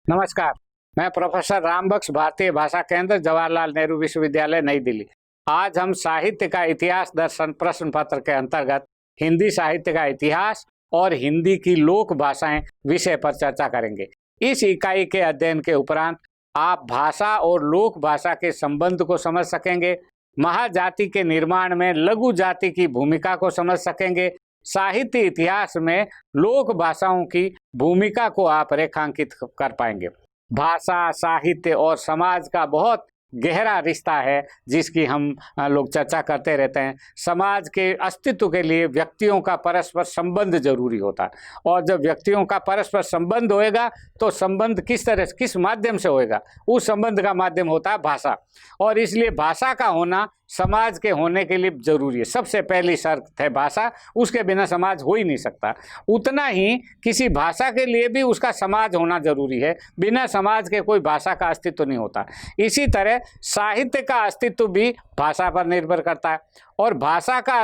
नमस्कार। मैं प्रोफेसर रामबख्श, भारतीय भाषा केंद्र, जवाहरलाल नेहरू विश्वविद्यालय, नई दिल्ली। आज हम साहित्य का इतिहास दर्शन प्रश्न पत्र के अंतर्गत हिंदी साहित्य का इतिहास और हिंदी की लोक भाषाएं विषय पर चर्चा करेंगे। इस इकाई के अध्ययन के उपरांत आप भाषा और लोक भाषा के संबंध को समझ सकेंगे, महाजाति के निर्माण में लघु जाति की भूमिका को समझ सकेंगे, साहित्य इतिहास में लोक भाषाओं की भूमिका को आप रेखांकित कर पाएंगे। भाषा, साहित्य और समाज का बहुत गहरा रिश्ता है जिसकी हम लोग चर्चा करते रहते हैं। समाज के अस्तित्व के लिए व्यक्तियों का परस्पर संबंध जरूरी होता है, और जब व्यक्तियों का परस्पर संबंध होएगा तो संबंध किस तरह किस माध्यम से होएगा, उस संबंध का माध्यम होता है भाषा। और इसलिए भाषा का होना समाज के होने के लिए जरूरी है। सबसे पहली शर्त है भाषा, उसके बिना समाज हो ही नहीं सकता। उतना ही किसी भाषा के लिए भी उसका समाज होना जरूरी है, बिना समाज के कोई भाषा का अस्तित्व नहीं होता। इसी तरह साहित्य का अस्तित्व भी भाषा पर निर्भर करता है, और भाषा का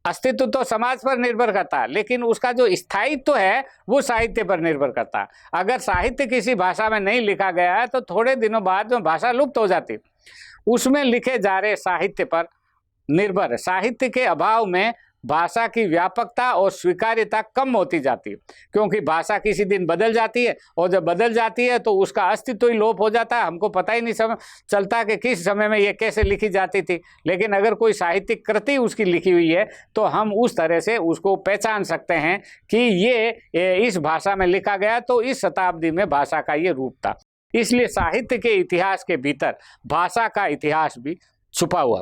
अस्तित्व तो समाज पर निर्भर करता है, लेकिन उसका जो स्थायित्व है वो साहित्य पर निर्भर करता है। अगर साहित्य किसी भाषा में नहीं लिखा गया है तो थोड़े दिनों बाद में भाषा लुप्त हो जाती है। उसमें लिखे जा रहे साहित्य पर निर्भर है। साहित्य के अभाव में भाषा की व्यापकता और स्वीकार्यता कम होती जाती है, क्योंकि भाषा किसी दिन बदल जाती है, और जब बदल जाती है तो उसका अस्तित्व ही लोप हो जाता है। हमको पता ही नहीं चलता कि किस समय में ये कैसे लिखी जाती थी। लेकिन अगर कोई साहित्यिक कृति उसकी लिखी हुई है तो हम उस तरह से उसको पहचान सकते हैं कि ये इस भाषा में लिखा गया, तो इस शताब्दी में भाषा का ये रूप था। इसलिए साहित्य के इतिहास के भीतर भाषा का इतिहास भी छुपा हुआ।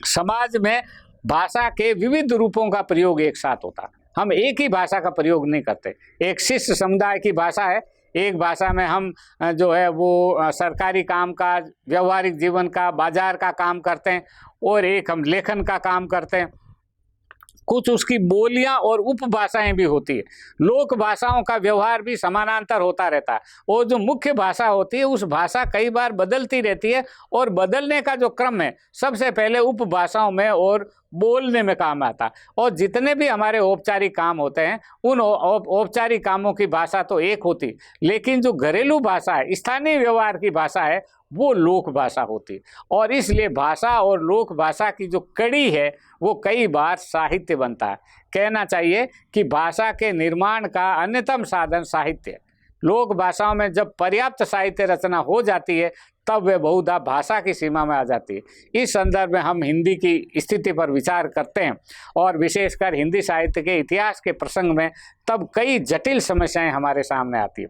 समाज में भाषा के विविध रूपों का प्रयोग एक साथ होता। हम एक ही भाषा का प्रयोग नहीं करते। एक शिष्य समुदाय की भाषा है, एक भाषा में हम जो है वो सरकारी काम का, व्यवहारिक जीवन का, बाजार का काम करते हैं, और एक हम लेखन का काम करते हैं। कुछ उसकी बोलियां और उपभाषाएं भी होती है। लोक भाषाओं का व्यवहार भी समानांतर होता रहता है, और जो मुख्य भाषा होती है उस भाषा कई बार बदलती रहती है, और बदलने का जो क्रम है सबसे पहले उपभाषाओं में और बोलने में काम आता है। और जितने भी हमारे औपचारिक काम होते हैं उन औपचारिक कामों की भाषा तो एक होती, लेकिन जो घरेलू भाषा है, स्थानीय व्यवहार की भाषा है, वो लोक भाषा होती। और इसलिए भाषा और लोक भाषा की जो कड़ी है वो कई बार साहित्य बनता है। कहना चाहिए कि भाषा के निर्माण का अन्यतम साधन साहित्य है। लोक भाषाओं में जब पर्याप्त साहित्य रचना हो जाती है तब वे बहुधा भाषा की सीमा में आ जाती है। इस संदर्भ में हम हिंदी की स्थिति पर विचार करते हैं, और विशेषकर हिंदी साहित्य के इतिहास के प्रसंग में तब कई जटिल समस्याएं हमारे सामने आती है।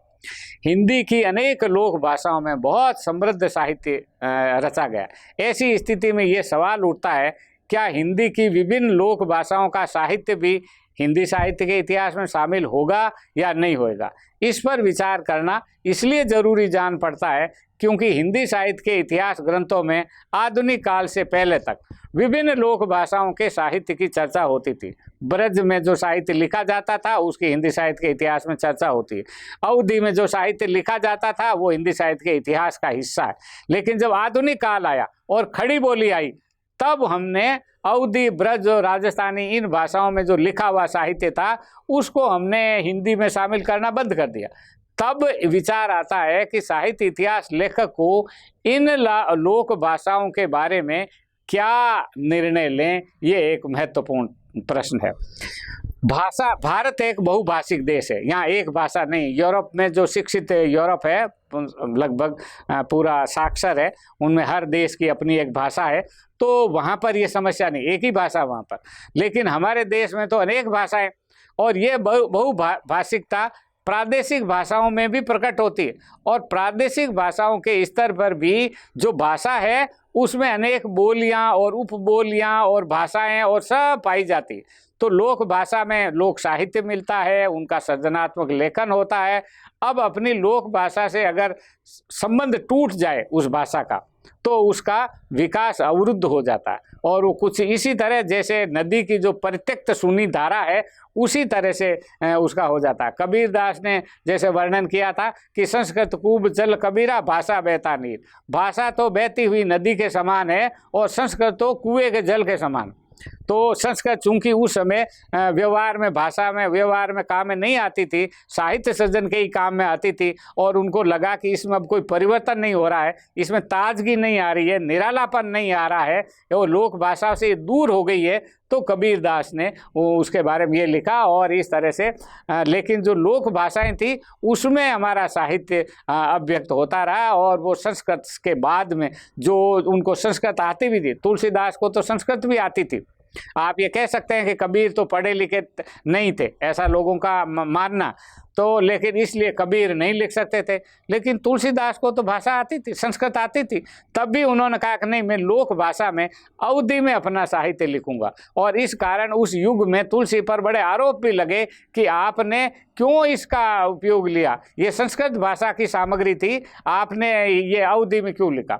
हिंदी की अनेक लोक भाषाओं में बहुत समृद्ध साहित्य रचा गया। ऐसी स्थिति में ये सवाल उठता है, क्या हिंदी की विभिन्न लोक भाषाओं का साहित्य भी हिंदी साहित्य के इतिहास में शामिल होगा या नहीं होगा? इस पर विचार करना इसलिए जरूरी जान पड़ता है क्योंकि हिंदी साहित्य के इतिहास ग्रंथों में आधुनिक काल से पहले तक विभिन्न लोक भाषाओं के साहित्य की चर्चा होती थी। ब्रज में जो साहित्य लिखा जाता था उसकी हिंदी साहित्य के इतिहास में चर्चा होती है। अवधी में जो साहित्य लिखा जाता था वो हिंदी साहित्य के इतिहास का हिस्सा है। लेकिन जब आधुनिक काल आया और खड़ी बोली आई, तब हमने अवधी, ब्रज और राजस्थानी इन भाषाओं में जो लिखा हुआ साहित्य था उसको हमने हिंदी में शामिल करना बंद कर दिया। तब विचार आता है कि साहित्य इतिहास लेखक को इन लोक भाषाओं के बारे में क्या निर्णय लें, ये एक महत्वपूर्ण प्रश्न है। भारत एक बहुभाषिक देश है, यहाँ एक भाषा नहीं। यूरोप में जो शिक्षित यूरोप है, लगभग पूरा साक्षर है, उनमें हर देश की अपनी एक भाषा है, तो वहाँ पर ये समस्या नहीं, एक ही भाषा वहाँ पर। लेकिन हमारे देश में तो अनेक भाषाएं, और ये बहुभाषिकता प्रादेशिक भाषाओं में भी प्रकट होती है। और प्रादेशिक भाषाओं के स्तर पर भी जो भाषा है उसमें अनेक बोलियां और उपबोलियां और भाषाएं और सब पाई जाती है। तो लोक भाषा में लोक साहित्य मिलता है, उनका सृजनात्मक लेखन होता है। अब अपनी लोक भाषा से अगर संबंध टूट जाए उस भाषा का, तो उसका विकास अवरुद्ध हो जाता है। और वो कुछ इसी तरह जैसे नदी की जो परित्यक्त सूनी धारा है उसी तरह से उसका हो जाता है। कबीर दास ने जैसे वर्णन किया था कि संस्कृत कूब जल कबीरा, भाषा बहता नीर। भाषा तो बहती हुई नदी के समान है और संस्कृत तो कुएं के जल के समान। तो संस्कृत चूंकि उस समय व्यवहार में, भाषा में, व्यवहार में काम में नहीं आती थी, साहित्य सृजन के ही काम में आती थी, और उनको लगा कि इसमें अब कोई परिवर्तन नहीं हो रहा है, इसमें ताजगी नहीं आ रही है, निरालापन नहीं आ रहा है, वो लोक भाषा से दूर हो गई है, तो कबीर दास ने वो उसके बारे में ये लिखा। और इस तरह से लेकिन जो लोक भाषाएं थी उसमें हमारा साहित्य अभिव्यक्त होता रहा, और वो संस्कृत के बाद में जो उनको संस्कृत आती भी थी, तुलसीदास को तो संस्कृत भी आती थी। आप ये कह सकते हैं कि कबीर तो पढ़े लिखे नहीं थे, ऐसा लोगों का मानना, तो लेकिन इसलिए कबीर नहीं लिख सकते थे, लेकिन तुलसीदास को तो भाषा आती थी, संस्कृत आती थी, तब भी उन्होंने कहा कि नहीं, मैं लोक भाषा में, अवधि में अपना साहित्य लिखूंगा। और इस कारण उस युग में तुलसी पर बड़े आरोप भी लगे कि आपने क्यों इसका उपयोग लिया, ये संस्कृत भाषा की सामग्री थी, आपने ये अवधि में क्यों लिखा।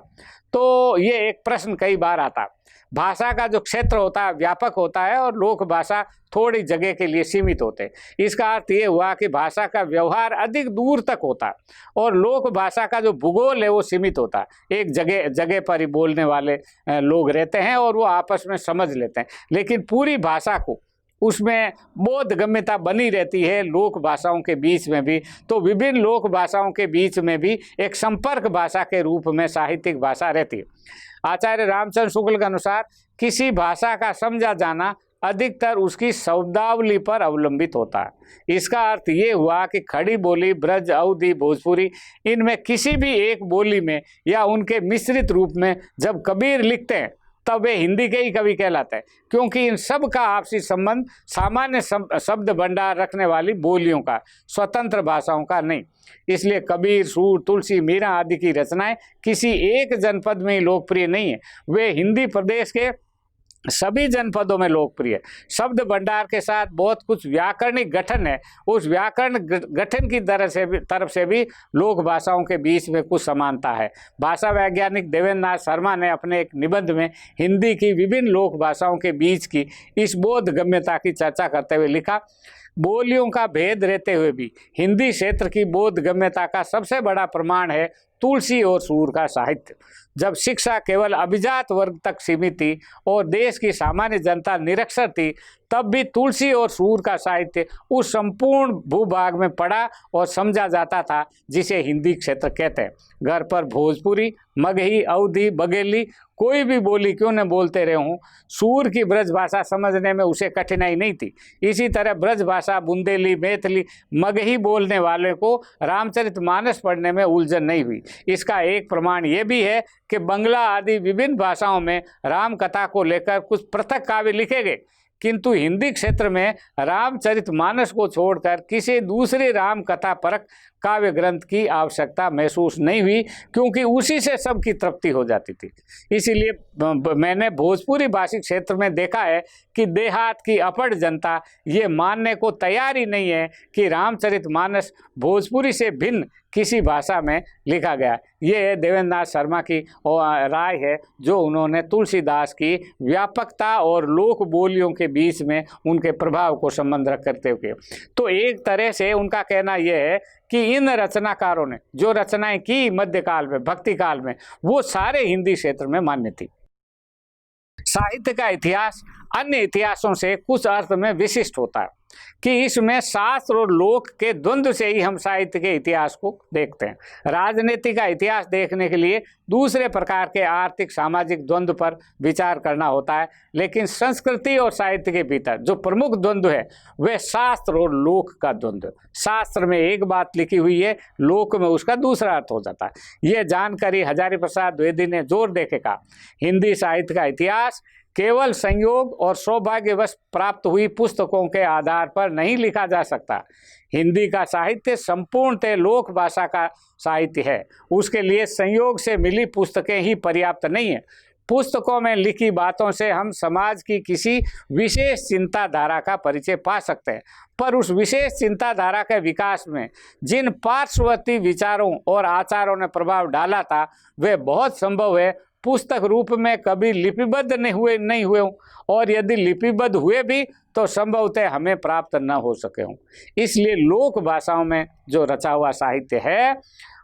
तो ये एक प्रश्न कई बार आता। भाषा का जो क्षेत्र होता है व्यापक होता है, और लोक भाषा थोड़ी जगह के लिए सीमित होते हैं। इसका अर्थ ये हुआ कि भाषा का व्यवहार अधिक दूर तक होता है, और लोक भाषा का जो भूगोल है वो सीमित होता है। एक जगह पर ही बोलने वाले लोग रहते हैं और वो आपस में समझ लेते हैं, लेकिन पूरी भाषा को उसमें बोधगम्यता बनी रहती है लोक भाषाओं के बीच में भी। तो विभिन्न लोक भाषाओं के बीच में भी एक संपर्क भाषा के रूप में साहित्यिक भाषा रहती है। आचार्य रामचंद्र शुक्ल के अनुसार किसी भाषा का समझा जाना अधिकतर उसकी शब्दावली पर अवलंबित होता है। इसका अर्थ ये हुआ कि खड़ी बोली, ब्रज, अवधी, भोजपुरी, इनमें किसी भी एक बोली में या उनके मिश्रित रूप में जब कबीर लिखते हैं तब वे हिंदी के ही कवि कहलाते हैं, क्योंकि इन सब का आपसी संबंध सामान्य शब्द भंडार रखने वाली बोलियों का, स्वतंत्र भाषाओं का नहीं। इसलिए कबीर, सूर, तुलसी, मीरा आदि की रचनाएं किसी एक जनपद में ही लोकप्रिय नहीं है, वे हिंदी प्रदेश के सभी जनपदों में लोकप्रिय। शब्द भंडार के साथ बहुत कुछ व्याकरणिक गठन है, उस व्याकरण गठन की तरफ से भी लोक भाषाओं के बीच में कुछ समानता है। भाषा वैज्ञानिक देवेंद्र नाथ शर्मा ने अपने एक निबंध में हिंदी की विभिन्न लोक भाषाओं के बीच की इस बोधगम्यता की चर्चा करते हुए लिखा, बोलियों का भेद रहते हुए भी हिंदी क्षेत्र की बोधगम्यता का सबसे बड़ा प्रमाण है तुलसी और सूर का साहित्य। जब शिक्षा केवल अभिजात वर्ग तक सीमित थी और देश की सामान्य जनता निरक्षर थी, तब भी तुलसी और सूर का साहित्य उस संपूर्ण भूभाग में पढ़ा और समझा जाता था जिसे हिंदी क्षेत्र कहते हैं। घर पर भोजपुरी, मगही, अवधी, बघेली, कोई भी बोली क्यों न बोलते रहे हों, सूर की ब्रज भाषा समझने में उसे कठिनाई नहीं थी। इसी तरह ब्रज भाषा, बुंदेली, मैथिली, मगही बोलने वाले को रामचरितमानस पढ़ने में उलझन नहीं हुई। इसका एक प्रमाण ये भी है कि बंगला आदि विभिन्न भाषाओं में राम कथा को लेकर कुछ पृथक काव्य लिखे गए, किंतु हिंदी क्षेत्र में रामचरितमानस को छोड़कर किसी दूसरे राम कथा परक काव्य ग्रंथ की आवश्यकता महसूस नहीं हुई, क्योंकि उसी से सबकी तृप्ति हो जाती थी। इसीलिए मैंने भोजपुरी भाषी क्षेत्र में देखा है कि देहात की अपढ़ जनता ये मानने को तैयार ही नहीं है कि रामचरितमानस भोजपुरी से भिन्न किसी भाषा में लिखा गया। ये देवेंद्र नाथ शर्मा की राय है, जो उन्होंने तुलसीदास की व्यापकता और लोक बोलियों के बीच में उनके प्रभाव को संबंध रख करते हुए। तो एक तरह से उनका कहना यह है कि इन रचनाकारों ने जो रचनाएं की मध्यकाल में, भक्ति काल में, वो सारे हिंदी क्षेत्र में मान्य थी। साहित्य का इतिहास अन्य इतिहासों से कुछ अर्थ में विशिष्ट होता है कि इसमें शास्त्र और लोक के द्वंद्व से ही हम साहित्य के इतिहास को देखते हैं। राजनीति का इतिहास देखने के लिए दूसरे प्रकार के आर्थिक सामाजिक द्वंद्व पर विचार करना होता है, लेकिन संस्कृति और साहित्य के भीतर जो प्रमुख द्वंद्व है वह शास्त्र और लोक का द्वंद्व। शास्त्र में एक बात लिखी हुई है, लोक में उसका दूसरा अर्थ हो जाता है। यह जानकारी हजारी प्रसाद द्विवेदी ने जोर देके कहा, हिंदी साहित्य का इतिहास केवल संयोग और सौभाग्यवश प्राप्त हुई पुस्तकों के आधार पर नहीं लिखा जा सकता। हिंदी का साहित्य संपूर्णतः लोक भाषा का साहित्य है, उसके लिए संयोग से मिली पुस्तकें ही पर्याप्त नहीं है। पुस्तकों में लिखी बातों से हम समाज की किसी विशेष चिंताधारा का परिचय पा सकते हैं, पर उस विशेष चिंताधारा के विकास में जिन पार्श्ववर्ती विचारों और आचारों ने प्रभाव डाला था वे बहुत संभव है पुस्तक रूप में कभी लिपिबद्ध नहीं हुए हों, और यदि लिपिबद्ध हुए भी तो संभवतः हमें प्राप्त न हो सके हों। इसलिए लोक भाषाओं में जो रचा हुआ साहित्य है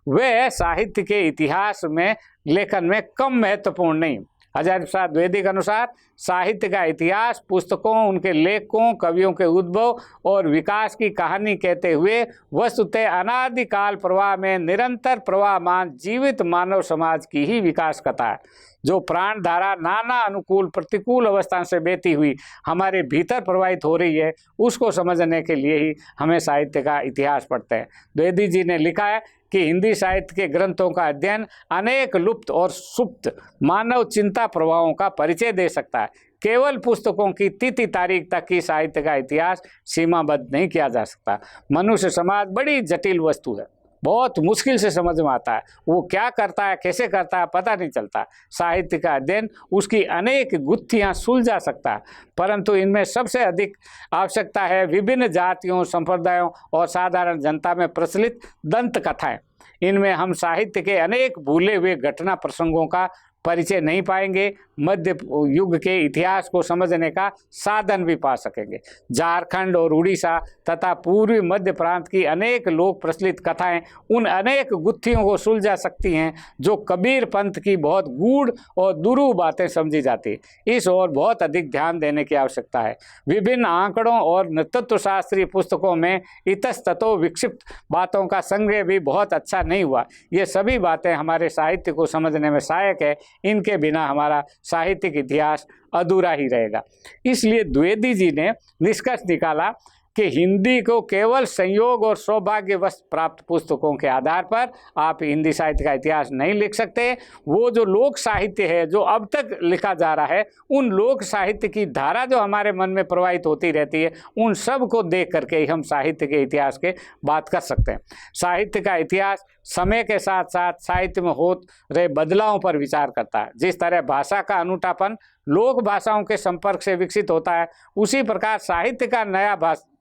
वह साहित्य के इतिहास में लेखन में कम महत्वपूर्ण नहीं, हजारी प्रसाद द्विवेदी के अनुसार साहित्य का इतिहास पुस्तकों, उनके लेखकों, कवियों के उद्भव और विकास की कहानी कहते हुए वस्तुतः अनादिकाल प्रवाह में निरंतर प्रवाहमान जीवित मानव समाज की ही विकास कथा है, जो प्राण धारा नाना अनुकूल प्रतिकूल अवस्था से बहती हुई हमारे भीतर प्रवाहित हो रही है। उसको समझने के लिए ही हमें साहित्य का इतिहास पढ़ते हैं। द्विवेदी जी ने लिखा है कि हिंदी साहित्य के ग्रंथों का अध्ययन अनेक लुप्त और सुप्त मानव चिंता प्रभावों का परिचय दे सकता है। केवल पुस्तकों की तिथि तारीख तक की साहित्य का इतिहास सीमाबद्ध नहीं किया जा सकता। मनुष्य समाज बड़ी जटिल वस्तु है, बहुत मुश्किल से समझ में आता है। वो क्या करता है, कैसे करता है, पता नहीं चलता। साहित्य का अध्ययन उसकी अनेक गुत्थियां सुलझा सकता है, परंतु इनमें सबसे अधिक आवश्यकता है विभिन्न जातियों, संप्रदायों और साधारण जनता में प्रचलित दंत कथाएं। इनमें हम साहित्य के अनेक भूले हुए घटना प्रसंगों का परिचय नहीं पाएंगे, मध्य युग के इतिहास को समझने का साधन भी पा सकेंगे। झारखंड और उड़ीसा तथा पूर्वी मध्य प्रांत की अनेक लोक प्रचलित कथाएं उन अनेक गुत्थियों को सुलझा सकती हैं जो कबीर पंथ की बहुत गूढ़ और दुरूह बातें समझी जाती। इस ओर बहुत अधिक ध्यान देने की आवश्यकता है। विभिन्न आंकड़ों और नृतत्व शास्त्रीय पुस्तकों में इतस्ततो विक्षिप्त बातों का संग्रह भी बहुत अच्छा नहीं हुआ। ये सभी बातें हमारे साहित्य को समझने में सहायक है। इनके बिना हमारा साहित्यिक इतिहास अधूरा ही रहेगा। इसलिए द्विवेदी जी ने निष्कर्ष निकाला कि हिंदी को केवल संयोग और सौभाग्यवश प्राप्त पुस्तकों के आधार पर आप हिंदी साहित्य का इतिहास नहीं लिख सकते। वो जो लोक साहित्य है जो अब तक लिखा जा रहा है, उन लोक साहित्य की धारा जो हमारे मन में प्रवाहित होती रहती है, उन सब को देख करके ही हम साहित्य के इतिहास के बात कर सकते हैं। साहित्य का इतिहास समय के साथ साथ साहित्य में हो रहे बदलावों पर विचार करता है। जिस तरह भाषा का अनूठापन लोक भाषाओं के संपर्क से विकसित होता है, उसी प्रकार साहित्य का नया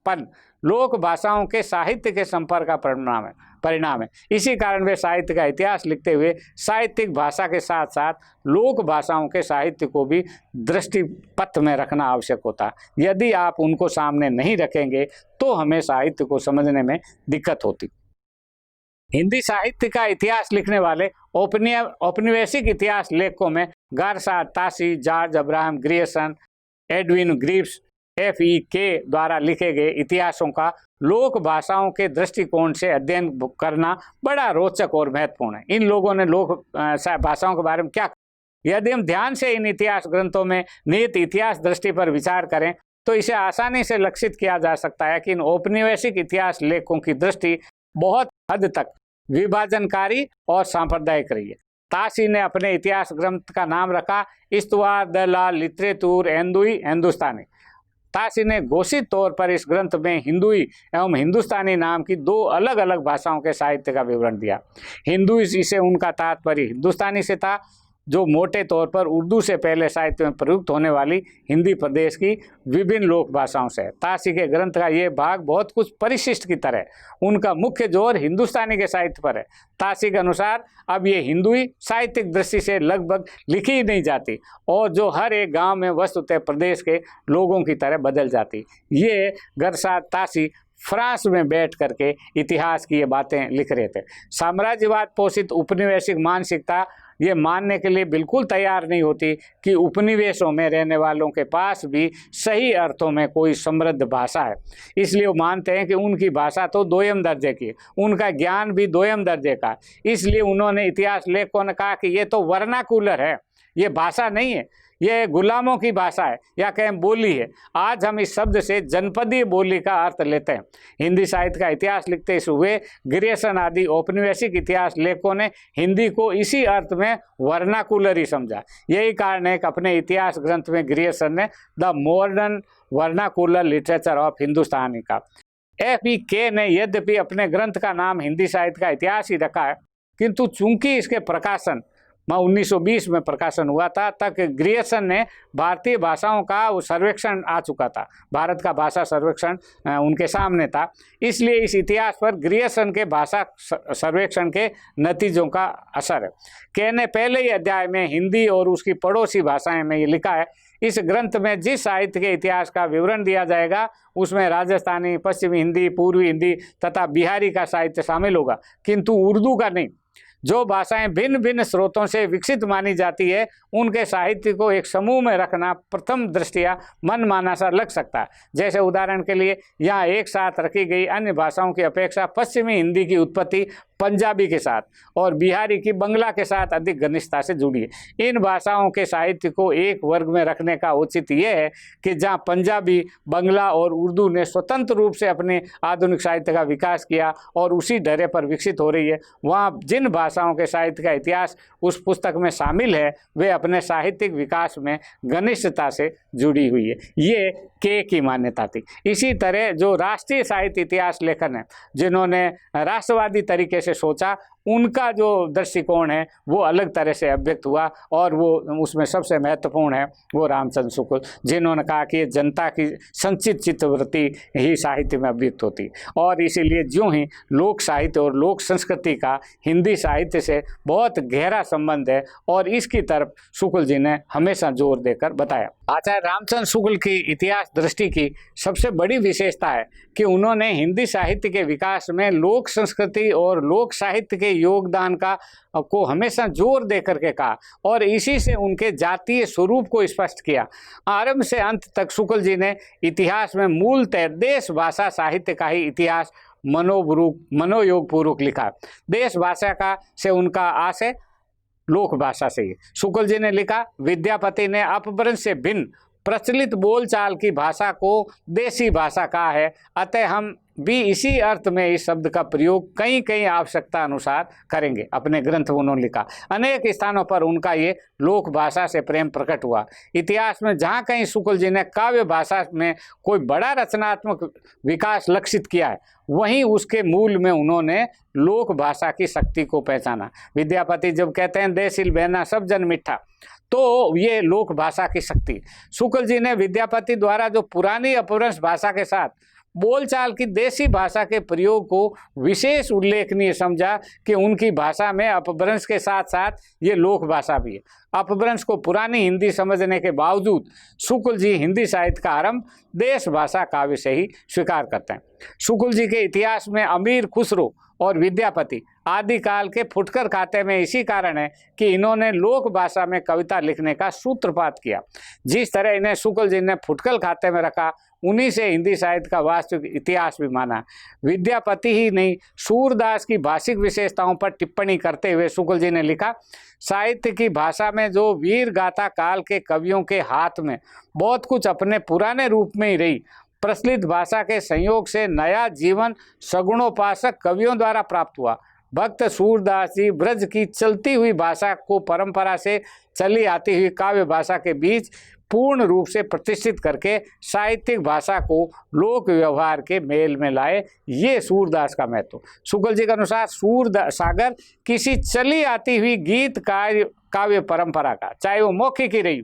पन लोक भाषाओं के साहित्य के संपर्क का परिणाम है। इसी कारण वे साहित्य का इतिहास लिखते हुए साहित्यिक भाषा के साथ साथ लोक भाषाओं के साहित्य को भी दृष्टिपथ में रखना आवश्यक होता है। यदि आप उनको सामने नहीं रखेंगे तो हमें साहित्य को समझने में दिक्कत होती। हिंदी साहित्य का इतिहास लिखने वाले औपनिवेशिक इतिहास लेखकों में Garcin, Tassy, George Abraham Grierson, Edwin Greaves, FE के द्वारा लिखे गए इतिहासों का लोक भाषाओं के दृष्टिकोण से अध्ययन करना बड़ा रोचक और महत्वपूर्ण है। इन लोगों ने लोक भाषाओं के बारे में क्या, यदि हम ध्यान से इन इतिहास ग्रंथों में निहित इतिहास दृष्टि पर विचार करें तो इसे आसानी से लक्षित किया जा सकता है कि इन औपनिवेशिक इतिहास लेखकों की दृष्टि बहुत हद तक विभाजनकारी और सांप्रदायिक रही है। तासी ने अपने इतिहास ग्रंथ का नाम रखा इस्तवार द ला लिटरेतुर हिंदुस्तानी। तासी ने घोषित तौर पर इस ग्रंथ में हिंदुई एवं हिंदुस्तानी नाम की दो अलग अलग भाषाओं के साहित्य का विवरण दिया। हिंदुई से उनका तात्पर्य हिंदुस्तानी से था, जो मोटे तौर पर उर्दू से पहले साहित्य में प्रयुक्त होने वाली हिंदी प्रदेश की विभिन्न लोक भाषाओं से है। तासी के ग्रंथ का ये भाग बहुत कुछ परिशिष्ट की तरह, उनका मुख्य जोर हिंदुस्तानी के साहित्य पर है। तासी के अनुसार अब ये हिंदुई साहित्यिक दृष्टि से लगभग लिखी ही नहीं जाती और जो हर एक गांव में वस्तुतः प्रदेश के लोगों की तरह बदल जाती। ये गरसा तासी फ्रांस में बैठ करके इतिहास की ये बातें लिख रहे थे। साम्राज्यवाद पोषित उपनिवेशिक मानसिकता ये मानने के लिए बिल्कुल तैयार नहीं होती कि उपनिवेशों में रहने वालों के पास भी सही अर्थों में कोई समृद्ध भाषा है। इसलिए वो मानते हैं कि उनकी भाषा तो दोयम दर्जे की है, उनका ज्ञान भी दोयम दर्जे का। इसलिए उन्होंने इतिहास लेखकों ने कहा कि ये तो वर्नाकुलर है, ये भाषा नहीं है, ये गुलामों की भाषा है या कहें बोली है। आज हम इस शब्द से जनपदीय बोली का अर्थ लेते हैं। हिंदी साहित्य का इतिहास लिखते हुए ग्रियर्सन आदि औपनिवेशिक इतिहास लेखकों ने हिंदी को इसी अर्थ में वर्नाकुलर ही समझा। यही कारण है कि अपने इतिहास ग्रंथ में ग्रियर्सन ने the modern vernacular literature of Hindustani का। FE ने यद्यपि अपने ग्रंथ का नाम हिंदी साहित्य का इतिहास ही रखा है, किंतु चूंकि इसके प्रकाशन 1920 में प्रकाशन हुआ था, तक ग्रियर्सन ने भारतीय भाषाओं का सर्वेक्षण आ चुका था। भारत का भाषा सर्वेक्षण उनके सामने था। इसलिए इस इतिहास पर ग्रियर्सन के भाषा सर्वेक्षण के नतीजों का असर है। के ने पहले ही अध्याय में हिंदी और उसकी पड़ोसी भाषाएं में ये लिखा है, इस ग्रंथ में जिस साहित्य के इतिहास का विवरण दिया जाएगा उसमें राजस्थानी, पश्चिमी हिंदी, पूर्वी हिंदी तथा बिहारी का साहित्य शामिल होगा, किंतु उर्दू का नहीं। जो भाषाएं भिन्न भिन्न स्रोतों से विकसित मानी जाती है उनके साहित्य को एक समूह में रखना प्रथम दृष्टया मनमाना सा लग सकता है। जैसे उदाहरण के लिए यहाँ एक साथ रखी गई अन्य भाषाओं की अपेक्षा पश्चिमी हिंदी की उत्पत्ति पंजाबी के साथ और बिहारी की बंगला के साथ अधिक घनिष्ठता से जुड़ी है। इन भाषाओं के साहित्य को एक वर्ग में रखने का उचित यह है कि जहाँ पंजाबी, बंगला और उर्दू ने स्वतंत्र रूप से अपने आधुनिक साहित्य का विकास किया और उसी ढर्रे पर विकसित हो रही है, वहाँ जिन भाषाओं के साहित्य का इतिहास उस पुस्तक में शामिल है वे अपने साहित्यिक विकास में घनिष्ठता से जुड़ी हुई है। ये के की मान्यता थी। इसी तरह जो राष्ट्रीय साहित्य इतिहास लेखन है, जिन्होंने राष्ट्रवादी तरीके से सोचा, उनका जो दृष्टिकोण है वो अलग तरह से अभिव्यक्त हुआ और वो उसमें सबसे महत्वपूर्ण है वो रामचंद्र शुक्ल, जिन्होंने कहा कि जनता की संचित चित्तवृत्ति ही साहित्य में अभिव्यक्त होती और इसीलिए ज्यों ही लोक साहित्य और लोक संस्कृति का हिंदी साहित्य से बहुत गहरा संबंध है और इसकी तरफ शुक्ल जी ने हमेशा जोर देकर बताया। आचार्य रामचंद्र शुक्ल की इतिहास दृष्टि की सबसे बड़ी विशेषता है कि उन्होंने हिंदी साहित्य के विकास में लोक संस्कृति और लोक साहित्य के योगदान को हमेशा जोर देकर के कहा और इसी से उनके जातीय स्वरूप को स्पष्ट किया। आरंभ से अंत तक शुक्ल जी ने इतिहास में मूलतः देश भाषा साहित्य का ही इतिहास मनोयोगपूर्वक लिखा। देश भाषा का से उनका आशय लोक भाषा से ही। शुक्ल जी ने लिखा, विद्यापति ने अपभ्रंश से भिन्न प्रचलित बोलचाल की भाषा को देसी भाषा कहा है, अतः हम भी इसी अर्थ में इस शब्द का प्रयोग कई कई आवश्यकता अनुसार करेंगे। अपने ग्रंथ उन्होंने लिखा। अनेक स्थानों पर उनका ये लोक भाषा से प्रेम प्रकट हुआ। इतिहास में जहाँ कहीं शुक्ल जी ने काव्य भाषा में कोई बड़ा रचनात्मक विकास लक्षित किया है, वहीं उसके मूल में उन्होंने लोक भाषा की शक्ति को पहचाना। विद्यापति जब कहते हैं देसिल बहना सब जन मिठा, तो ये लोक भाषा की शक्ति। शुक्ल जी ने विद्यापति द्वारा जो पुरानी अपभ्रंश भाषा के साथ बोलचाल की देसी भाषा के प्रयोग को विशेष उल्लेखनीय समझा कि उनकी भाषा में अपभ्रंश के साथ साथ ये लोक भाषा भी है। अपभ्रंश को पुरानी हिंदी समझने के बावजूद शुक्ल जी हिंदी साहित्य का आरंभ देश भाषा काव्य से ही स्वीकार करते हैं। शुक्ल जी के इतिहास में अमीर खुसरो और विद्यापति आदि काल के फुटकर खाते में इसी कारण है कि इन्होंने लोक भाषा में कविता लिखने का सूत्रपात किया। जिस तरह इन्हें शुक्ल जी ने फुटकर खाते में रखा, उन्हीं से हिंदी साहित्य का वास्तविक इतिहास भी माना। विद्यापति ही नहीं, सूरदास की भाषिक विशेषताओं पर टिप्पणी करते हुए शुक्ल जी ने लिखा, साहित्य की भाषा में जो वीर गाथा काल के कवियों के हाथ में बहुत कुछ अपने पुराने रूप में ही रही, प्रचलित भाषा के संयोग से नया जीवन सगुणोपासक कवियों द्वारा प्राप्त हुआ। भक्त सूरदास जी ब्रज की चलती हुई भाषा को परंपरा से चली आती हुई काव्य भाषा के बीच पूर्ण रूप से प्रतिष्ठित करके साहित्यिक भाषा को लोक व्यवहार के मेल में लाए। ये सूरदास का महत्व। शुक्ल जी के अनुसार सागर किसी चली आती हुई गीत काव्य परंपरा का, चाहे वो मौखिक ही रही,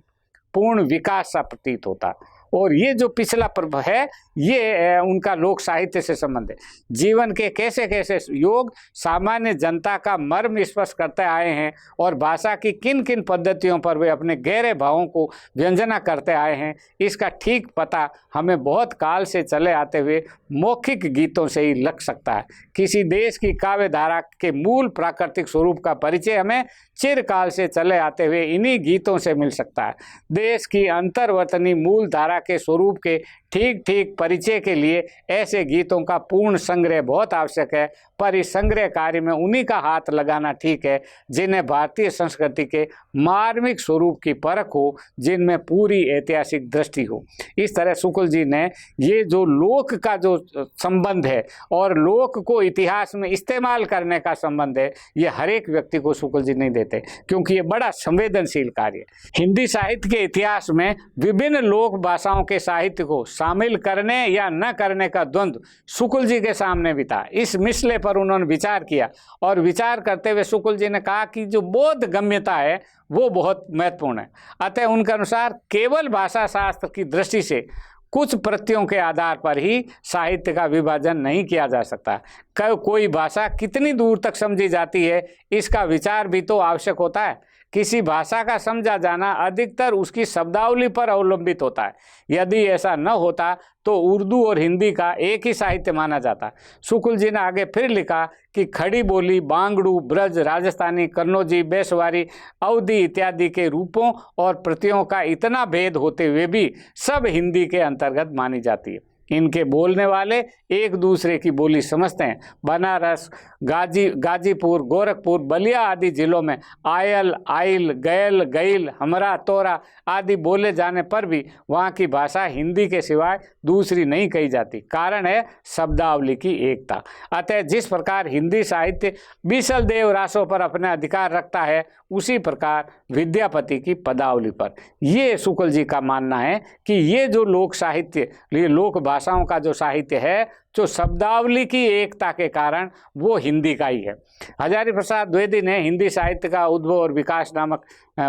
पूर्ण विकास सा प्रतीत होता। और ये जो पिछला पर्व है ये उनका लोक साहित्य से संबंध है। जीवन के कैसे कैसे योग सामान्य जनता का मर्म स्पर्श करते आए हैं और भाषा की किन किन पद्धतियों पर वे अपने गहरे भावों को व्यंजना करते आए हैं, इसका ठीक पता हमें बहुत काल से चले आते हुए मौखिक गीतों से ही लग सकता है। किसी देश की काव्य धारा के मूल प्राकृतिक स्वरूप का परिचय हमें चिरकाल से चले आते हुए इन्हीं गीतों से मिल सकता है। देश की अंतर्वर्तनी मूल धारा के स्वरूप के ठीक ठीक परिचय के लिए ऐसे गीतों का पूर्ण संग्रह बहुत आवश्यक है, पर इस संग्रह कार्य में उन्हीं का हाथ लगाना ठीक है जिन्हें भारतीय संस्कृति के मार्मिक स्वरूप की परख हो, जिनमें पूरी ऐतिहासिक दृष्टि हो। इस तरह शुक्ल जी ने ये जो लोक का जो संबंध है और लोक को इतिहास में इस्तेमाल करने का संबंध है, ये हर एक व्यक्ति को शुक्ल जी नहीं देते, क्योंकि ये बड़ा संवेदनशील कार्य है। हिंदी साहित्य के इतिहास में विभिन्न लोक भाषाओं के साहित्य को शामिल करने या न करने का द्वंद्व शुक्ल जी के सामने भी था। इस मिसले पर उन्होंने विचार किया और विचार करते हुए शुक्ल जी ने कहा कि जो बोध गम्यता है वो बहुत महत्वपूर्ण है। अतः उनके अनुसार केवल भाषा शास्त्र की दृष्टि से कुछ प्रत्ययों के आधार पर ही साहित्य का विभाजन नहीं किया जा सकता। कोई भाषा कितनी दूर तक समझी जाती है, इसका विचार भी तो आवश्यक होता है। किसी भाषा का समझा जाना अधिकतर उसकी शब्दावली पर अवलंबित होता है। यदि ऐसा न होता तो उर्दू और हिंदी का एक ही साहित्य माना जाता। शुक्ल जी ने आगे फिर लिखा कि खड़ी बोली, बांगड़ू, ब्रज, राजस्थानी, कन्नौजी, बेसवारी, अवधी इत्यादि के रूपों और प्रतियों का इतना भेद होते हुए भी सब हिंदी के अंतर्गत मानी जाती है। इनके बोलने वाले एक दूसरे की बोली समझते हैं। बनारस, गाजीपुर, गोरखपुर, बलिया आदि जिलों में आयल, आइल, गैल, गईल, हमरा, तोरा आदि बोले जाने पर भी वहाँ की भाषा हिंदी के सिवाय दूसरी नहीं कही जाती। कारण है शब्दावली की एकता। अतः जिस प्रकार हिंदी साहित्य बीसल देव रासों पर अपने अधिकार रखता है, उसी प्रकार विद्यापति की पदावली पर। ये शुक्ल जी का मानना है कि ये जो लोक साहित्य, ये लोक भाषाओं का जो साहित्य है, जो शब्दावली की एकता के कारण वो हिंदी का ही है। हजारी प्रसाद द्विवेदी ने हिंदी साहित्य का उद्भव और विकास नामक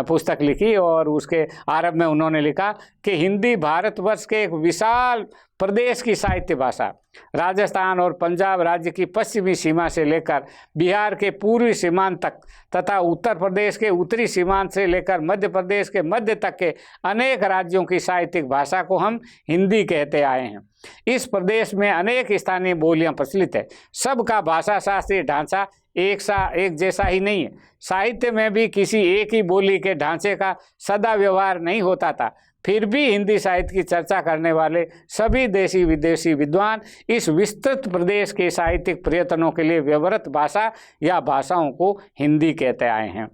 पुस्तक लिखी और उसके आरंभ में उन्होंने लिखा कि हिंदी भारतवर्ष के एक विशाल प्रदेश की साहित्य भाषा, राजस्थान और पंजाब राज्य की पश्चिमी सीमा से लेकर बिहार के पूर्वी सीमांत तक तथा उत्तर प्रदेश के उत्तरी सीमांत से लेकर मध्य प्रदेश के मध्य तक के अनेक राज्यों की साहित्यिक भाषा को हम हिंदी कहते आए हैं। इस प्रदेश में अनेक स्थानीय बोलियां प्रचलित है। सबका भाषा शास्त्रीय ढांचा एक जैसा ही नहीं है। साहित्य में भी किसी एक ही बोली के ढांचे का सदा व्यवहार नहीं होता था। फिर भी हिंदी साहित्य की चर्चा करने वाले सभी देशी विदेशी विद्वान इस विस्तृत प्रदेश के साहित्यिक प्रयत्नों के लिए व्यवहृत भाषा या भाषाओं को हिंदी कहते आए हैं।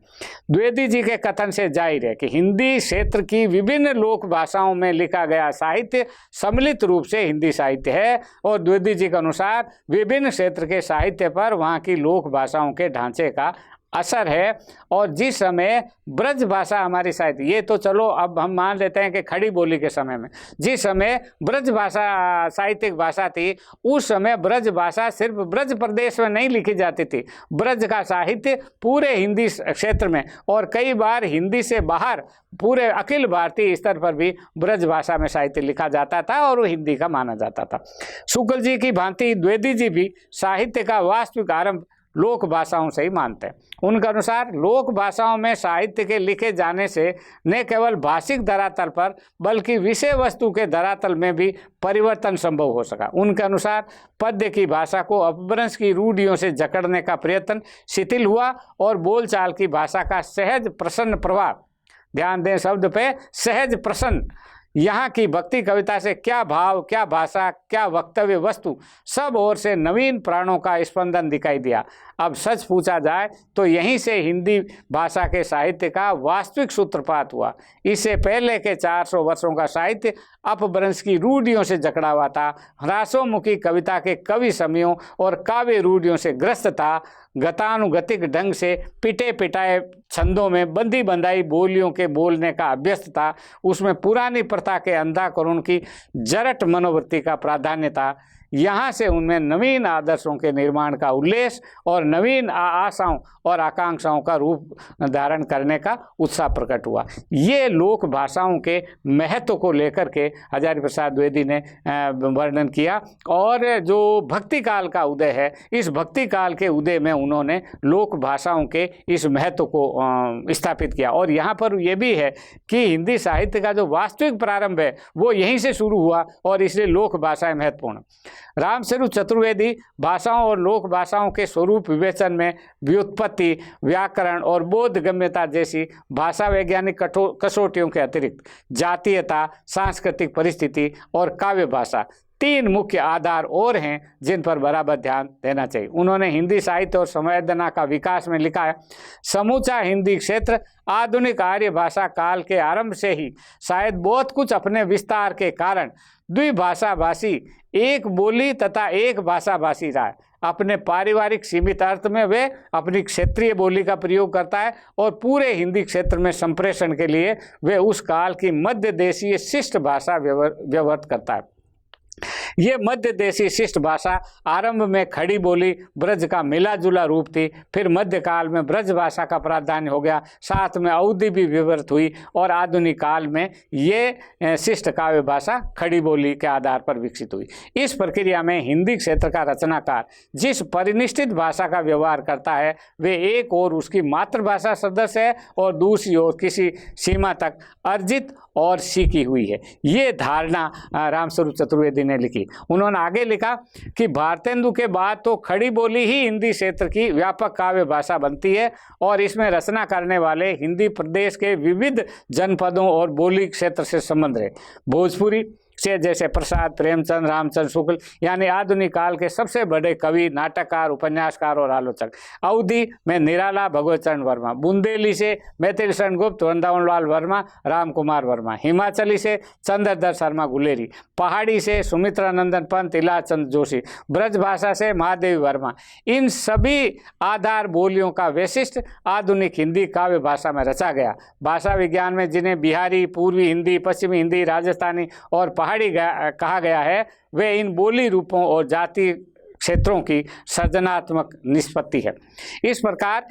द्विवेदी जी के कथन से जाहिर है कि हिंदी क्षेत्र की विभिन्न लोक भाषाओं में लिखा गया साहित्य सम्मिलित रूप से हिंदी साहित्य है और द्विवेदी जी के अनुसार विभिन्न क्षेत्र के साहित्य पर वहाँ की लोक भाषाओं के ढांचे का असर है। और जिस समय ब्रज भाषा हमारी साहित्य, ये तो चलो अब हम मान लेते हैं कि खड़ी बोली के समय में, जिस समय ब्रज भाषा साहित्यिक भाषा थी, उस समय ब्रज भाषा सिर्फ ब्रज प्रदेश में नहीं लिखी जाती थी। ब्रज का साहित्य पूरे हिंदी क्षेत्र में और कई बार हिंदी से बाहर पूरे अखिल भारतीय स्तर पर भी ब्रज भाषा में साहित्य लिखा जाता था और वो हिंदी का माना जाता था। शुक्ल जी की भांति द्विवेदी जी भी साहित्य का वास्तविक आरंभ लोक भाषाओं से ही मानते हैं। उनके अनुसार लोक भाषाओं में साहित्य के लिखे जाने से न केवल भाषिक धरातल पर बल्कि विषय वस्तु के धरातल में भी परिवर्तन संभव हो सका। उनके अनुसार पद्य की भाषा को अपभ्रंश की रूढ़ियों से जकड़ने का प्रयत्न शिथिल हुआ और बोलचाल की भाषा का सहज प्रसन्न प्रभाव, ध्यान दें शब्द पे, सहज प्रसन्न, यहाँ की भक्ति कविता से क्या भाव, क्या भाषा, क्या वक्तव्य वस्तु, सब ओर से नवीन प्राणों का स्पंदन दिखाई दिया। अब सच पूछा जाए तो यहीं से हिंदी भाषा के साहित्य का वास्तविक सूत्रपात हुआ। इससे पहले के 400 वर्षों का साहित्य अपभ्रंश की रूढ़ियों से जकड़ा हुआ था, ह्रासोमुखी कविता के कवि समयों और काव्य रूढ़ियों से ग्रस्त था, गतानुगतिक ढंग से पिटे पिटाए छंदों में बंधी बंधाई बोलियों के बोलने का अभ्यस्त था। उसमें पुरानी प्रथा के अंधाकरण की जरट मनोवृत्ति का प्राधान्य था। यहाँ से उनमें नवीन आदर्शों के निर्माण का उल्लेस और नवीन आशाओं और आकांक्षाओं का रूप धारण करने का उत्साह प्रकट हुआ। ये लोक भाषाओं के महत्व को लेकर के हजारी प्रसाद द्विवेदी ने वर्णन किया और जो भक्ति काल का उदय है, इस भक्ति काल के उदय में उन्होंने लोक भाषाओं के इस महत्व को स्थापित किया। और यहाँ पर ये भी है कि हिंदी साहित्य का जो वास्तविक प्रारंभ है वो यहीं से शुरू हुआ और इसलिए लोक भाषाएं महत्वपूर्ण। रामस्वरूप चतुर्वेदी भाषाओं और लोक भाषाओं के स्वरूप विवेचन में व्युत्पत्ति, व्याकरण और बोधगम्यता जैसी भाषा वैज्ञानिक कसौटियों के अतिरिक्त जातीयता, सांस्कृतिक परिस्थिति और काव्य भाषा 3 मुख्य आधार और हैं जिन पर बराबर ध्यान देना चाहिए। उन्होंने हिंदी साहित्य और संवेदना का विकास में लिखा है, समूचा हिंदी क्षेत्र आधुनिक आर्य भाषा काल के आरंभ से ही शायद बहुत कुछ अपने विस्तार के कारण द्विभाषा भाषी, एक बोली तथा एक भाषा भाषी रहा है। अपने पारिवारिक सीमित अर्थ में वे अपनी क्षेत्रीय बोली का प्रयोग करता है और पूरे हिंदी क्षेत्र में संप्रेषण के लिए वे उस काल की मध्य देशीय शिष्ट भाषा व्यवहृत करता है। ये मध्य देशी शिष्ट भाषा आरंभ में खड़ी बोली ब्रज का मिला जुला रूप थी, फिर मध्यकाल में ब्रज भाषा का प्राधान्य हो गया, साथ में अवधि भी विवृत हुई और आधुनिक काल में ये शिष्ट काव्य भाषा खड़ी बोली के आधार पर विकसित हुई। इस प्रक्रिया में हिंदी क्षेत्र का रचनाकार जिस परिनिष्ठित भाषा का व्यवहार करता है वे एक और उसकी मातृभाषा सदस्य है और दूसरी ओर किसी सीमा तक अर्जित और सीखी हुई है। ये धारणा रामस्वरूप चतुर्वेदी ने लिखी। उन्होंने आगे लिखा कि भारतेंदु के बाद तो खड़ी बोली ही हिंदी क्षेत्र की व्यापक काव्य भाषा बनती है और इसमें रचना करने वाले हिंदी प्रदेश के विविध जनपदों और बोली क्षेत्र से संबंध है। भोजपुरी से जैसे प्रसाद, प्रेमचंद, रामचंद्र शुक्ल यानी आधुनिक काल के सबसे बड़े कवि, नाटककार, उपन्यासकार और आलोचक। अवधि में निराला, भगवत चरण वर्मा। बुंदेली से मैथिली शरण गुप्त, वृंदावन लाल वर्मा, राम कुमार वर्मा। हिमाचली से चंद्रधर शर्मा गुलेरी। पहाड़ी से सुमित्रा नंदन पंत, इलाचंद जोशी। ब्रज भाषा से महादेवी वर्मा। इन सभी आधार बोलियों का वैशिष्ट आधुनिक हिंदी काव्य भाषा में रचा गया। भाषा विज्ञान में जिन्हें बिहारी, पूर्वी हिंदी, पश्चिमी हिंदी, राजस्थानी और पहाड़ी कहा गया है वे इन बोली रूपों और जाति क्षेत्रों की सृजनात्मक निष्पत्ति है। इस प्रकार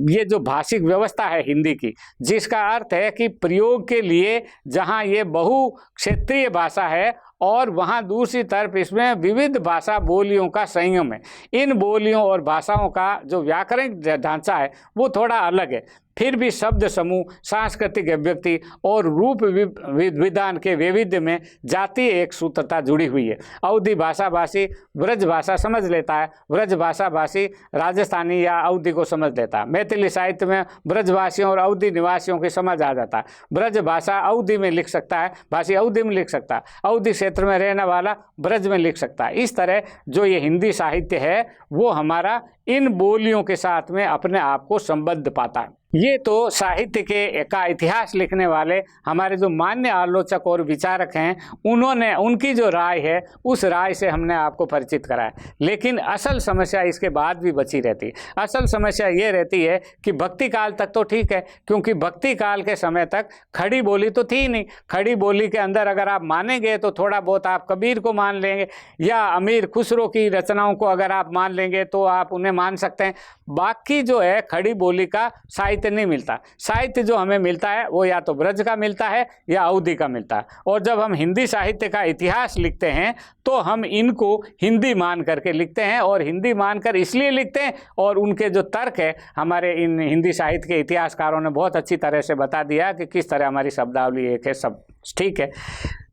ये जो भाषिक व्यवस्था है हिंदी की, जिसका अर्थ है कि प्रयोग के लिए जहाँ ये बहु क्षेत्रीय भाषा है और वहाँ दूसरी तरफ इसमें विविध भाषा बोलियों का संयम है। इन बोलियों और भाषाओं का जो व्याकरणिक ढांचा है वो थोड़ा अलग है, फिर भी शब्द समूह, सांस्कृतिक अभिव्यक्ति और रूप विधान के वैविध्य में जातीय एक सूत्रता जुड़ी हुई है। अवधी भाषा भाषी ब्रज भाषा समझ लेता है, ब्रज भाषा भाषी राजस्थानी या अवधी को समझ लेता है। मैथिली साहित्य में ब्रजवासियों और अवधी निवासियों की समझ आ जाता है। ब्रज भाषा अवधी में लिख सकता है, भाषी अवधी में लिख सकता है, अवधी क्षेत्र में रहने वाला ब्रज में लिख सकता है। इस तरह जो ये हिंदी साहित्य है वो हमारा इन बोलियों के साथ में अपने आप को संबद्ध पाता है। ये तो साहित्य के का इतिहास लिखने वाले हमारे जो मान्य आलोचक और विचारक हैं उन्होंने उनकी जो राय है उस राय से हमने आपको परिचित कराया। लेकिन असल समस्या इसके बाद भी बची रहती है। असल समस्या ये रहती है कि भक्ति काल तक तो ठीक है, क्योंकि भक्ति काल के समय तक खड़ी बोली तो थी नहीं। खड़ी बोली के अंदर अगर आप मानेंगे तो थोड़ा बहुत आप कबीर को मान लेंगे या अमीर खुसरो की रचनाओं को अगर आप मान लेंगे तो आप उन्हें मान सकते हैं। बाकी जो है खड़ी बोली का साहित्य नहीं मिलता। साहित्य जो हमें मिलता है वो या तो ब्रज का मिलता है या अवधी का मिलता है। और जब हम हिंदी साहित्य का इतिहास लिखते हैं तो हम इनको हिंदी मान करके लिखते हैं, और हिंदी मानकर इसलिए लिखते हैं और उनके जो तर्क है हमारे इन हिंदी साहित्य के इतिहासकारों ने बहुत अच्छी तरह से बता दिया कि किस तरह हमारी शब्दावली एक है, सब ठीक है।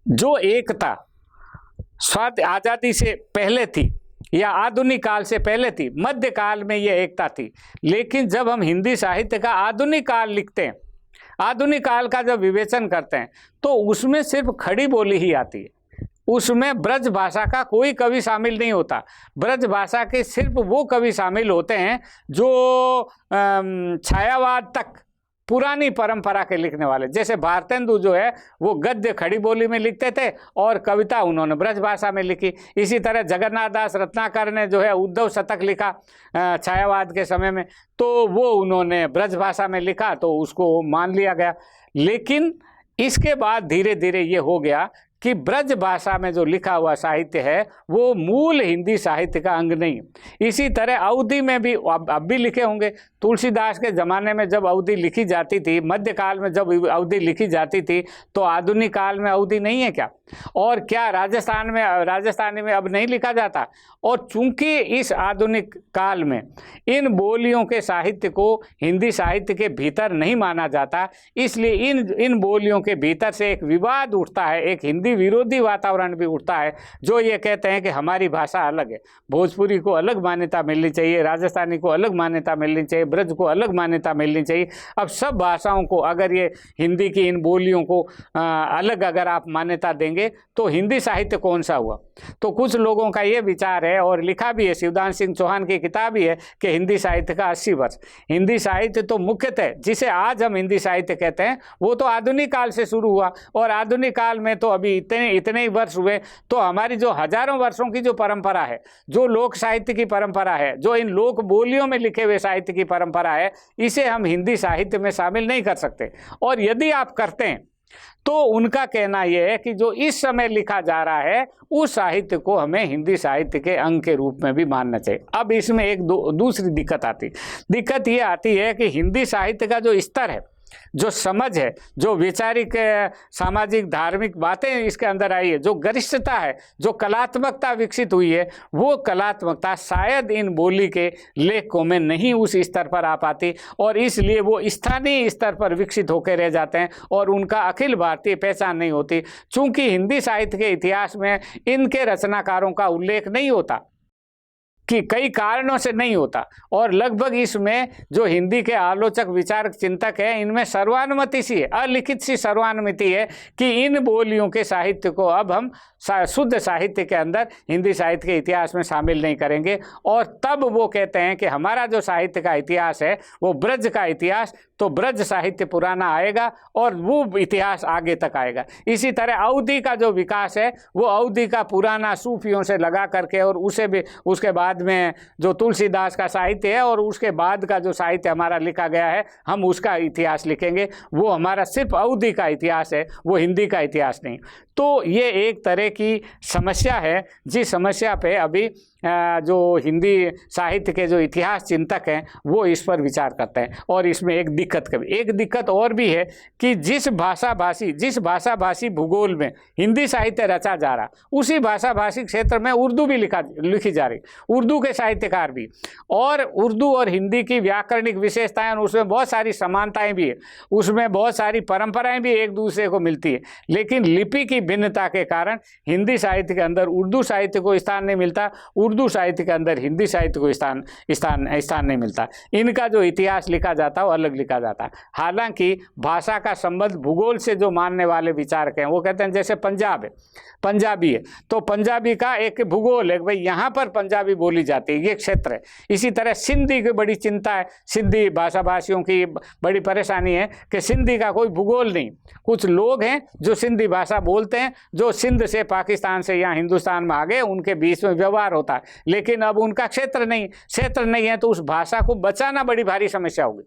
जो एकता स्वाद आज़ादी से पहले थी या आधुनिक काल से पहले थी, मध्य काल में ये एकता थी। लेकिन जब हम हिंदी साहित्य का आधुनिक काल लिखते हैं, आधुनिक काल का जब विवेचन करते हैं तो उसमें सिर्फ खड़ी बोली ही आती है। उसमें ब्रज भाषा का कोई कवि शामिल नहीं होता। ब्रज भाषा के सिर्फ वो कवि शामिल होते हैं जो छायावाद तक पुरानी परंपरा के लिखने वाले, जैसे भारतेंदु जो है वो गद्य खड़ी बोली में लिखते थे और कविता उन्होंने ब्रज भाषा में लिखी। इसी तरह जगन्नाथ दास रत्नाकर ने जो है उद्धव शतक लिखा छायावाद के समय में, तो वो उन्होंने ब्रज भाषा में लिखा तो उसको मान लिया गया। लेकिन इसके बाद धीरे धीरे ये हो गया कि ब्रज भाषा में जो लिखा हुआ साहित्य है वो मूल हिंदी साहित्य का अंग नहीं। इसी तरह अवधी में भी अब भी लिखे होंगे। तुलसीदास के ज़माने में जब अवधी लिखी जाती थी, मध्यकाल में जब अवधी लिखी जाती थी, तो आधुनिक काल में अवधी नहीं है क्या? और क्या राजस्थानी में अब नहीं लिखा जाता? और चूंकि इस आधुनिक काल में इन बोलियों के साहित्य को हिंदी साहित्य के भीतर नहीं माना जाता, इसलिए इन बोलियों के भीतर से एक विवाद उठता है, एक हिंदी विरोधी वातावरण भी उठता है, जो ये कहते हैं कि हमारी भाषा अलग है, भोजपुरी को अलग मान्यता मिलनी चाहिए, राजस्थानी को अलग मान्यता मिलनी चाहिए, ब्रज को अलग मान्यता मिलनी चाहिए। अब सब भाषाओं को अगर ये हिंदी की इन बोलियों को अलग अगर आप मान्यता देंगे तो हिंदी साहित्य कौन सा हुआ? तो कुछ लोगों का ये विचार है और लिखा भी है, शिवदान सिंह चौहान की किताब ही है कि हिंदी साहित्य का 80 वर्ष। हिंदी साहित्य तो मुख्यतः जिसे आज हम हिंदी साहित्य कहते हैं वो तो आधुनिक काल से शुरू हुआ, और आधुनिक काल में तो अभी इतने ही वर्ष हुए। तो हमारी जो हजारों वर्षों की जो परंपरा है, जो लोक साहित्य की परंपरा है, जो इन लोक बोलियों में लिखे हुए साहित्य की परंपरा है, इसे हम हिंदी साहित्य में शामिल नहीं कर सकते। और यदि आप करते हैं तो उनका कहना यह है कि जो इस समय लिखा जा रहा है उस साहित्य को हमें हिंदी साहित्य के अंग के रूप में भी मानना चाहिए। अब इसमें एक दूसरी दिक्कत ये आती है कि हिंदी साहित्य का जो स्तर है, जो समझ है, जो वैचारिक सामाजिक धार्मिक बातें इसके अंदर आई है, जो गरिष्ठता है, जो कलात्मकता विकसित हुई है, वो कलात्मकता शायद इन बोली के लेखकों में नहीं उस स्तर पर आ पाती और इसलिए वो स्थानीय स्तर पर विकसित होकर रह जाते हैं और उनका अखिल भारतीय पहचान नहीं होती। चूंकि हिंदी साहित्य के इतिहास में इनके रचनाकारों का उल्लेख नहीं होता, कि कई कारणों से नहीं होता, और लगभग इसमें जो हिंदी के आलोचक विचारक चिंतक हैं इनमें सर्वानुमति सी है, अलिखित सी सर्वानुमति है कि इन बोलियों के साहित्य को अब हम शुद्ध साहित्य के अंदर हिंदी साहित्य के इतिहास में शामिल नहीं करेंगे। और तब वो कहते हैं कि हमारा जो साहित्य का इतिहास है वो ब्रज का इतिहास, तो ब्रज साहित्य पुराना आएगा और वो इतिहास आगे तक आएगा। इसी तरह अवधी का जो विकास है वो अवधी का पुराना सूफियों से लगा करके और उसे भी उसके बाद में जो तुलसीदास का साहित्य है और उसके बाद का जो साहित्य हमारा लिखा गया है हम उसका इतिहास लिखेंगे, वो हमारा सिर्फ अवधी का इतिहास है, वो हिंदी का इतिहास नहीं। तो ये एक तरह की समस्या है जिस समस्या पे अभी जो हिंदी साहित्य के जो इतिहास चिंतक हैं वो इस पर विचार करते हैं। और इसमें एक दिक्कत और भी है कि जिस भाषा भाषी भूगोल में हिंदी साहित्य रचा जा रहा उसी भाषा भाषी क्षेत्र में उर्दू भी लिखी जा रही, उर्दू के साहित्यकार भी, और उर्दू और हिंदी की व्याकरणिक विशेषताएं, उसमें बहुत सारी समानताएं भी है, उसमें बहुत सारी परंपराएं भी एक दूसरे को मिलती है, लेकिन लिपि की भिन्नता के कारण हिंदी साहित्य के अंदर उर्दू साहित्य को स्थान नहीं मिलता, उर्दू साहित्य के अंदर हिंदी साहित्य को स्थान नहीं मिलता। इनका जो इतिहास लिखा जाता है वो अलग लिखा जाता है। हालांकि भाषा का संबंध भूगोल से जो मानने वाले विचारक हैं वो कहते हैं जैसे पंजाबी है तो पंजाबी का एक भूगोल है, भाई यहाँ पर पंजाबी बोली जाती है, ये क्षेत्र है। इसी तरह सिंधी की बड़ी चिंता है, सिंधी भाषा भाषियों की बड़ी परेशानी है कि सिंधी का कोई भूगोल नहीं। कुछ लोग हैं जो सिंधी भाषा बोलते हैं, जो सिंध से पाकिस्तान से या हिंदुस्तान में आ गए, उनके बीच में व्यवहार होता है, लेकिन अब उनका क्षेत्र नहीं है तो उस भाषा को बचाना बड़ी भारी समस्या होगी।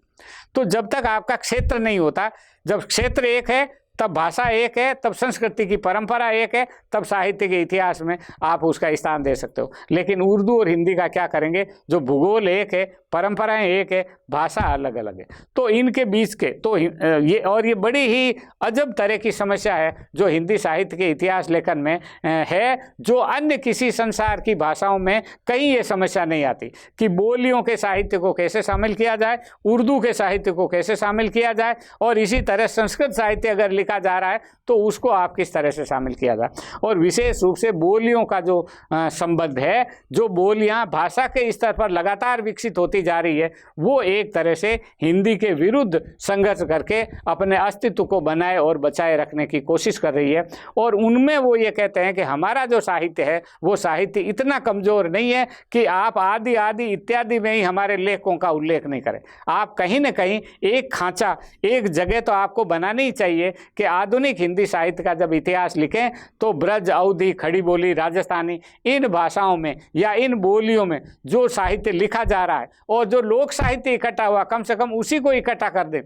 तो जब तक आपका क्षेत्र नहीं होता, जब क्षेत्र एक है तब भाषा एक है, तब संस्कृति की परंपरा एक है, तब साहित्य के इतिहास में आप उसका स्थान दे सकते हो। लेकिन उर्दू और हिंदी का क्या करेंगे, जो भूगोल एक है, परंपराएं एक है, भाषा अलग अलग है, तो इनके बीच के तो ये बड़ी ही अजब तरह की समस्या है जो हिंदी साहित्य के इतिहास लेखन में है, जो अन्य किसी संसार की भाषाओं में कहीं ये समस्या नहीं आती कि बोलियों के साहित्य को कैसे शामिल किया जाए, उर्दू के साहित्य को कैसे शामिल किया जाए, और इसी तरह संस्कृत साहित्य अगर लिखा जा रहा है तो उसको आप किस तरह से शामिल किया जाए। और विशेष रूप से बोलियों का जो संबंध है, जो बोलियां भाषा के स्तर पर लगातार विकसित होती जा रही है, वो एक तरह से हिंदी के विरुद्ध संघर्ष करके अपने अस्तित्व को बनाए और बचाए रखने की कोशिश कर रही है। और उनमें वो ये कहते हैं कि हमारा जो साहित्य है वो साहित्य इतना कमजोर नहीं है कि आप आदि इत्यादि में ही हमारे लेखकों का उल्लेख नहीं करें। आप कहीं न कहीं एक खांचा, एक जगह तो आपको बनानी ही चाहिए कि आधुनिक हिंदी साहित्य का जब इतिहास लिखें तो ब्रज, अवधी, खड़ी बोली, राजस्थानी, इन भाषाओं में या इन बोलियों में जो साहित्य लिखा जा रहा है और जो लोक साहित्य इकट्ठा हुआ, कम से कम उसी को इकट्ठा कर दे।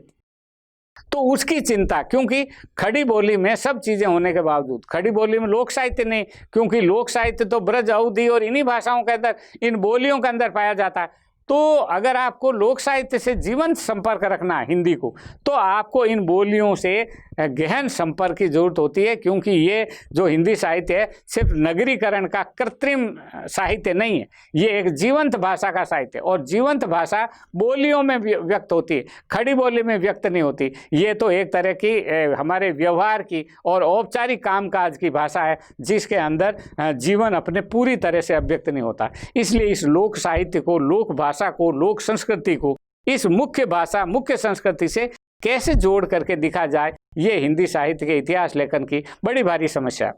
तो उसकी चिंता, क्योंकि खड़ी बोली में सब चीजें होने के बावजूद खड़ी बोली में लोक साहित्य नहीं, क्योंकि लोक साहित्य तो ब्रज, अवधी और इन्हीं भाषाओं के अंदर, इन बोलियों के अंदर पाया जाता है। तो अगर आपको लोक साहित्य से जीवंत संपर्क रखना है हिंदी को, तो आपको इन बोलियों से गहन संपर्क की जरूरत होती है, क्योंकि ये जो हिंदी साहित्य है सिर्फ नगरीकरण का कृत्रिम साहित्य नहीं है, ये एक जीवंत भाषा का साहित्य है। और जीवंत भाषा बोलियों में व्यक्त होती है, खड़ी बोली में व्यक्त नहीं होती। ये तो एक तरह की हमारे व्यवहार की और औपचारिक कामकाज की भाषा है जिसके अंदर जीवन अपने पूरी तरह से अभिव्यक्त नहीं होता। इसलिए इस लोक साहित्य को, लोक भाषा को, लोक संस्कृति को इस मुख्य भाषा, मुख्य संस्कृति से कैसे जोड़ करके दिखा जाए, ये हिंदी साहित्य के इतिहास लेखन की बड़ी भारी समस्या है।